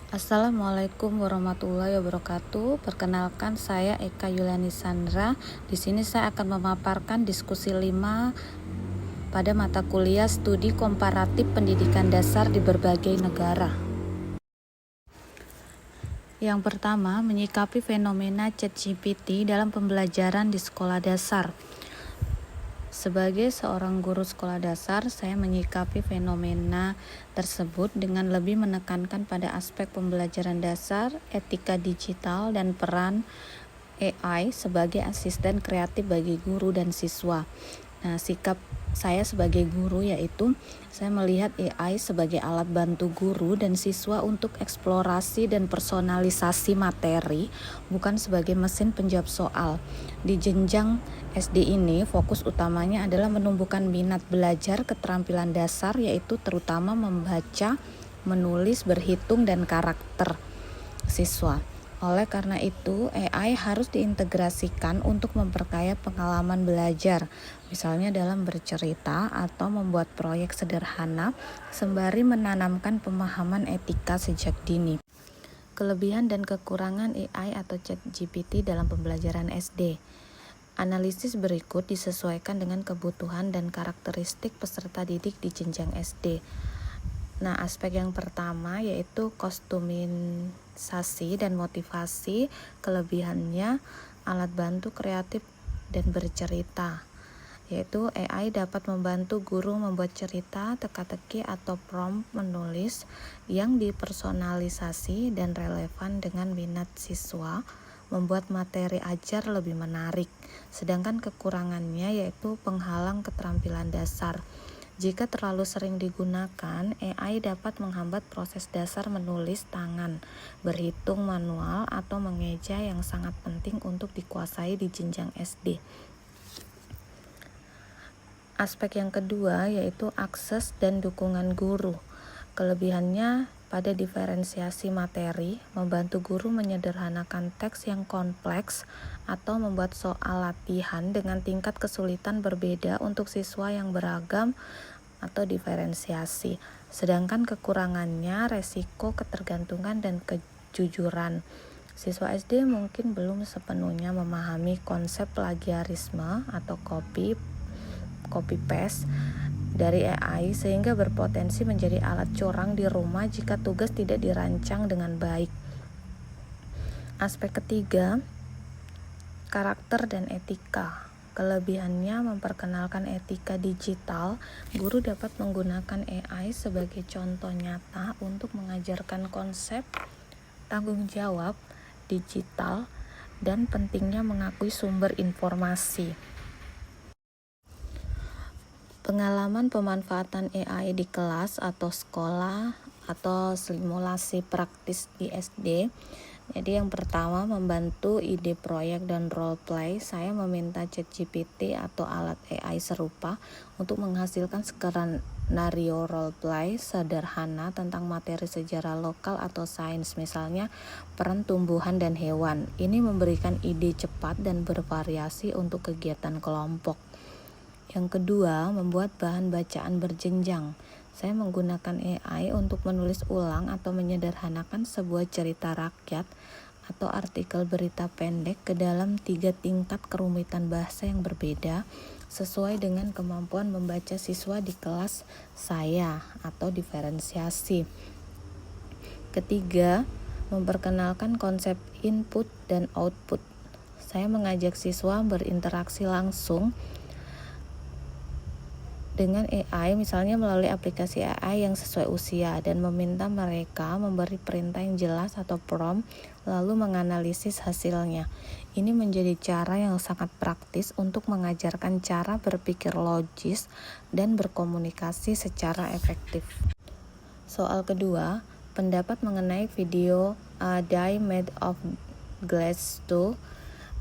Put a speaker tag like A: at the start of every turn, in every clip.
A: Assalamualaikum warahmatullahi wabarakatuh. Perkenalkan, saya Eka Yuliani Sandra. Di sini saya akan memaparkan diskusi 5 pada mata kuliah Studi Komparatif Pendidikan Dasar di berbagai negara. Yang pertama, menyikapi fenomena ChatGPT dalam pembelajaran di sekolah dasar. Sebagai seorang guru sekolah dasar, saya menyikapi fenomena tersebut dengan lebih menekankan pada aspek pembelajaran dasar, etika digital, dan peran AI sebagai asisten kreatif bagi guru dan siswa. Nah, sikap saya sebagai guru yaitu saya melihat AI sebagai alat bantu guru dan siswa untuk eksplorasi dan personalisasi materi, bukan sebagai mesin penjawab soal. Di jenjang SD ini, fokus utamanya adalah menumbuhkan minat belajar keterampilan dasar, yaitu terutama membaca, menulis, berhitung, dan karakter siswa. Oleh karena itu, AI harus diintegrasikan untuk memperkaya pengalaman belajar, misalnya dalam bercerita atau membuat proyek sederhana, sembari menanamkan pemahaman etika sejak dini. Kelebihan dan kekurangan AI atau ChatGPT dalam pembelajaran SD. Analisis berikut disesuaikan dengan kebutuhan dan karakteristik peserta didik di jenjang SD. Nah, aspek yang pertama yaitu kostumisasi dan motivasi. Kelebihannya alat bantu kreatif dan bercerita, yaitu AI dapat membantu guru membuat cerita, teka-teki atau prompt menulis yang dipersonalisasi dan relevan dengan minat siswa, membuat materi ajar lebih menarik. Sedangkan kekurangannya yaitu penghalang keterampilan dasar. Jika terlalu sering digunakan, AI dapat menghambat proses dasar menulis tangan, berhitung manual, atau mengeja yang sangat penting untuk dikuasai di jenjang SD. Aspek yang kedua yaitu akses dan dukungan guru. Kelebihannya pada diferensiasi materi, membantu guru menyederhanakan teks yang kompleks atau membuat soal latihan dengan tingkat kesulitan berbeda untuk siswa yang beragam atau diferensiasi. Sedangkan kekurangannya resiko ketergantungan dan kejujuran. Siswa SD mungkin belum sepenuhnya memahami konsep plagiarisme atau copy paste dari AI, sehingga berpotensi menjadi alat curang di rumah jika tugas tidak dirancang dengan baik. Aspek ketiga, karakter dan etika. Kelebihannya memperkenalkan etika digital. Guru dapat menggunakan AI sebagai contoh nyata untuk mengajarkan konsep tanggung jawab digital dan pentingnya mengakui sumber informasi. Pengalaman pemanfaatan AI di kelas atau sekolah atau simulasi praktis di SD. Jadi yang pertama, membantu ide proyek dan role play. Saya meminta ChatGPT atau alat AI serupa untuk menghasilkan skenario role play sederhana tentang materi sejarah lokal atau sains, misalnya peran tumbuhan dan hewan. Ini memberikan ide cepat dan bervariasi untuk kegiatan kelompok. Yang kedua, membuat bahan bacaan berjenjang. Saya menggunakan AI untuk menulis ulang atau menyederhanakan sebuah cerita rakyat atau artikel berita pendek ke dalam 3 tingkat kerumitan bahasa yang berbeda sesuai dengan kemampuan membaca siswa di kelas saya atau diferensiasi. Ketiga, memperkenalkan konsep input dan output. Saya mengajak siswa berinteraksi langsung dengan AI, misalnya melalui aplikasi AI yang sesuai usia, dan meminta mereka memberi perintah yang jelas atau prompt, lalu menganalisis hasilnya. Ini menjadi cara yang sangat praktis untuk mengajarkan cara berpikir logis dan berkomunikasi secara efektif. Soal kedua, pendapat mengenai video A Die Made of Glass 2.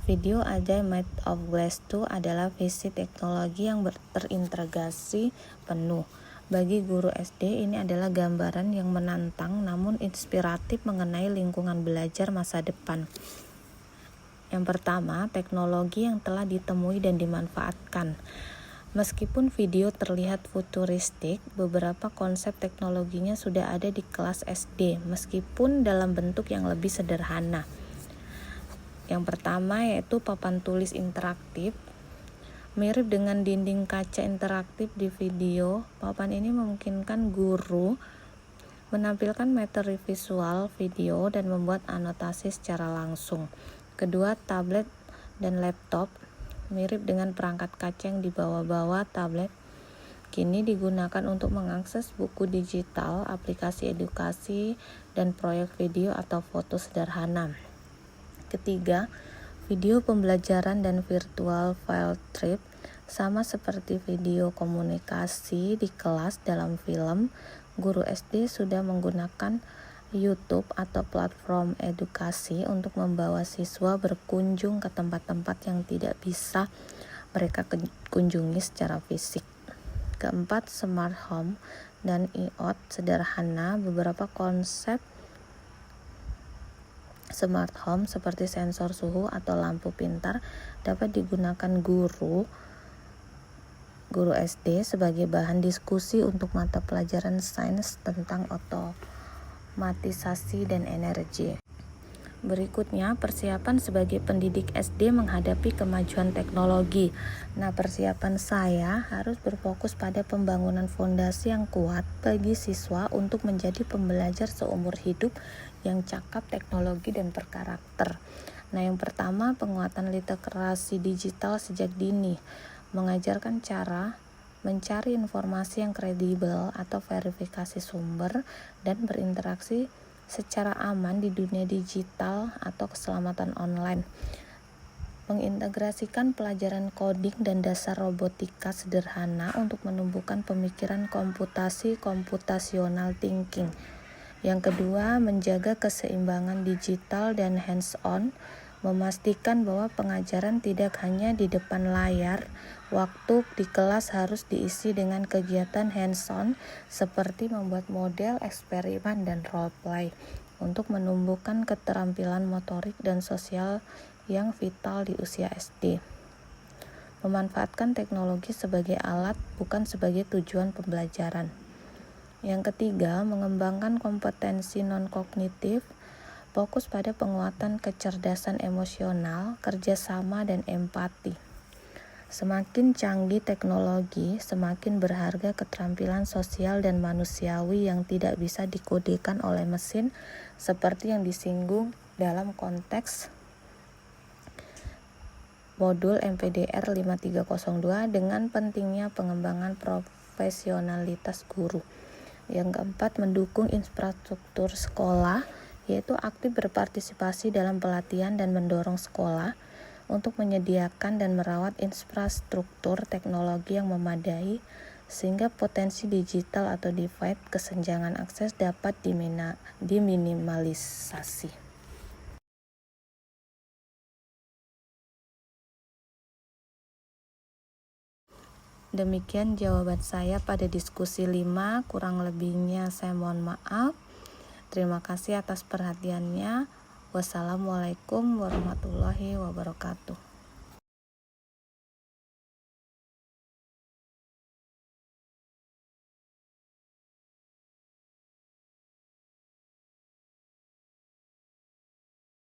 A: Video A Die Made of Glass 2 adalah visi teknologi yang terintegrasi penuh. Bagi guru SD, ini adalah gambaran yang menantang namun inspiratif mengenai lingkungan belajar masa depan. Yang pertama, teknologi yang telah ditemui dan dimanfaatkan. Meskipun video terlihat futuristik, beberapa konsep teknologinya sudah ada di kelas SD, meskipun dalam bentuk yang lebih sederhana. Yang pertama yaitu papan tulis interaktif. Mirip dengan dinding kaca interaktif di video, papan ini memungkinkan guru menampilkan materi visual video dan membuat anotasi secara langsung. Kedua, tablet dan laptop. Mirip dengan perangkat kaca yang dibawa-bawa, tablet kini digunakan untuk mengakses buku digital, aplikasi edukasi, dan proyek video atau foto sederhana. Ketiga, video pembelajaran dan virtual field trip. Sama seperti video komunikasi di kelas dalam film, guru SD sudah menggunakan YouTube atau platform edukasi untuk membawa siswa berkunjung ke tempat-tempat yang tidak bisa mereka kunjungi secara fisik. Keempat, smart home dan IoT sederhana. Beberapa konsep smart home seperti sensor suhu atau lampu pintar dapat digunakan guru SD sebagai bahan diskusi untuk mata pelajaran sains tentang otomatisasi dan energi. Berikutnya, persiapan sebagai pendidik SD menghadapi kemajuan teknologi. Nah, persiapan saya harus berfokus pada pembangunan fondasi yang kuat bagi siswa untuk menjadi pembelajar seumur hidup yang cakap teknologi dan berkarakter. Nah, yang pertama, penguatan literasi digital sejak dini. Mengajarkan cara mencari informasi yang kredibel atau verifikasi sumber dan berinteraksi secara aman di dunia digital atau keselamatan online. Mengintegrasikan pelajaran coding dan dasar robotika sederhana untuk menumbuhkan pemikiran computational thinking. Yang kedua, menjaga keseimbangan digital dan hands-on, memastikan bahwa pengajaran tidak hanya di depan layar. Waktu di kelas harus diisi dengan kegiatan hands-on seperti membuat model, eksperimen, dan role play untuk menumbuhkan keterampilan motorik dan sosial yang vital di usia SD. Memanfaatkan teknologi sebagai alat, bukan sebagai tujuan pembelajaran. Yang ketiga, mengembangkan kompetensi non-kognitif, fokus pada penguatan kecerdasan emosional, kerjasama, dan empati. Semakin canggih teknologi, semakin berharga keterampilan sosial dan manusiawi yang tidak bisa dikodekan oleh mesin, seperti yang disinggung dalam konteks modul MPDR 5302 dengan pentingnya pengembangan profesionalitas guru. Yang keempat, mendukung infrastruktur sekolah, yaitu aktif berpartisipasi dalam pelatihan dan mendorong sekolah untuk menyediakan dan merawat infrastruktur teknologi yang memadai sehingga potensi digital atau divide kesenjangan akses dapat diminimalisasi. Demikian jawaban saya pada diskusi 5, kurang lebihnya saya mohon maaf. Terima kasih atas perhatiannya. Wassalamualaikum warahmatullahi wabarakatuh.